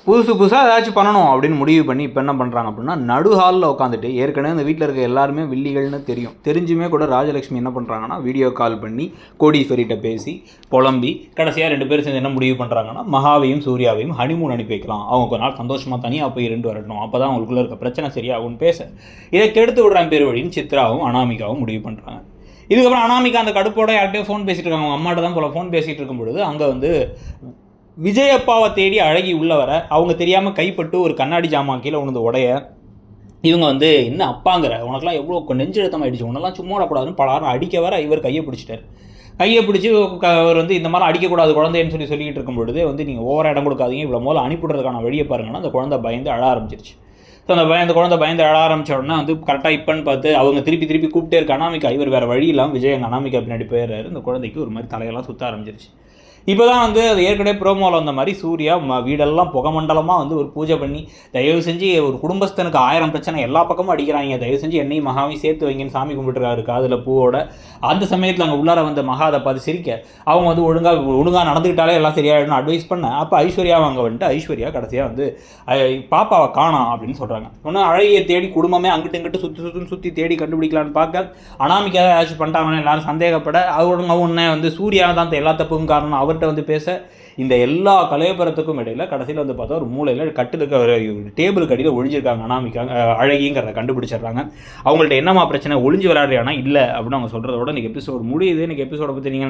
புதுசாக ஏதாச்சும் பண்ணணும் அப்படின்னு முடிவு பண்ணி இப்போ என்ன பண்ணுறாங்க அப்படின்னா, நடுஹாலில் உட்காந்துட்டு ஏற்கனவே இந்த வீட்டில் இருக்க எல்லாருமே வில்லிகள்னு தெரிஞ்சுமே கூட ராஜலட்சுமி என்ன பண்ணுறாங்கன்னா, வீடியோ கால் பண்ணி கோடீஸ்வரிட்ட பேசி புலம்பி கடைசியாக 2 பேரும் சேர்ந்து என்ன முடிவு பண்ணுறாங்கன்னா, மகாவையும் சூர்யாவையும் ஹனிமூன் அனுப்பி வைக்கலாம், அவங்க ஒரு நாள் சந்தோஷமாக தனியாக போய் 2 வரட்டும், அப்போ தான் அவங்களுக்குள்ள இருக்க பிரச்சனை சரியாகும்னு பேச இதை கெடுத்து விடுறான் பேர் வழின்னு சித்ராவும் அனாமிகாவும் முடிவு பண்ணுறாங்க. இதுக்கப்புறம் அனாமிகா அந்த கடுப்போட யார்கிட்டயோ ஃபோன் பேசிகிட்டு இருக்காங்க, அவங்க அம்மாட்ட தான் போல ஃபோன் பேசிகிட்டு இருக்கும்பொழுது அங்கே வந்து விஜயப்பாவை தேடி அழகி உள்ள வர அவங்க தெரியாமல் கைப்பட்டு ஒரு கண்ணாடி ஜாமான் கீழே உணர்ந்து உடைய இவங்க வந்து என்ன அப்பாங்கிற உனக்குலாம் எவ்வளோ நெஞ்செழுத்தம் ஆகிடுச்சு, உன்னெல்லாம் சும்மா விடக்கூடாதுன்னு பலாரும் அடிக்க வர இவர் கையை பிடிச்சிட்டார். கையை பிடிச்சி அவர் வந்து இந்த மாதிரி அடிக்கக்கூடாது குழந்தைன்னு சொல்லிக்கிட்டு இருக்கும் பொழுதே வந்து நீங்கள் ஓவர இடம் கொடுக்காதீங்க, இவ்வளோ மூலம் அனுப்பிவிடுறதுக்கான வழியை பாருங்கன்னா அந்த குழந்தை பயந்து அழ ஆரம்பிச்சிருச்சு. ஸோ அந்த குழந்தை பயந்து அழ ஆரம்பித்த உடனே வந்து கரெக்டாக இப்போன்னு பார்த்து அவங்க திருப்பி கூப்பிட்டே இருக்க அனாமிகா, இவர் வேறு வழி இல்லாமல் விஜய் அங்கே அனாமிகா பின்னாடி போயிடுறாரு. இந்த குழந்தைக்கு ஒரு மாதிரி தலையெல்லாம் சுற்ற ஆரம்பிச்சிருச்சு. இப்போ தான் வந்து அது ஏற்கனவே ப்ரோமோவில் வந்த மாதிரி சூர்யா வீடெல்லாம் புகமண்டலமாக வந்து ஒரு பூஜை பண்ணி தயவு செஞ்சு ஒரு குடும்பஸ்தனுக்கு 1000 பிரச்சனை எல்லா பக்கமும் அடிக்கிறாங்க, தயவு செஞ்சு என்னையும் மகாவையும் சேர்த்து வைங்கன்னு சாமி கும்பிட்டுருக்காரு காதில் பூவோட. அந்த சமயத்தில் அங்கே உள்ளார வந்த மகா அதை பார்த்து சிரிக்க அவங்க வந்து ஒழுங்காக நடந்துக்கிட்டாலே எல்லாம் சரியாயிடணும் அட்வைஸ் பண்ண. அப்போ ஐஸ்வர்யாவை அங்கே வந்துட்டு ஐஸ்வர்யா கடைசியாக வந்து பாப்பாவை காணோம் அப்படின்னு சொல்கிறாங்க. ஒன்றும் அழகியை தேடி குடும்பமே அங்கிட்டு இங்கிட்டு சுற்றி தேடி கண்டுபிடிக்கலான்னு பார்க்க அனாமிக்காக ஏதாச்சும் பண்ணிட்டாங்கன்னு எல்லாரும் சந்தேகப்பட அவங்க உன்னை வந்து சூர்யா தான் எல்லா தப்புக்கும் காரணம் அவர்கிட்ட வந்து பேச இந்த எல்லா கலையபுரத்துக்கும் இடையில் கடைசியில் வந்து பார்த்தா ஒரு மூலையில் கட்டிலுக்கு டேபிள் கடியில் ஒழிஞ்சிருக்காங்க அனாமிக்கா அழகிங்கிறத கண்டுபிடிச்சிடுறாங்க. அவங்கள்ட்ட என்னமா பிரச்சனை ஒளிஞ்சு விளையாடுறியானா இல்லை அப்படின்னு அவங்க சொல்கிறதோட இன்றைக்கி எபிசோடு முடியுது. இன்றைக்கி எபிசோடை பற்றி நீங்கள்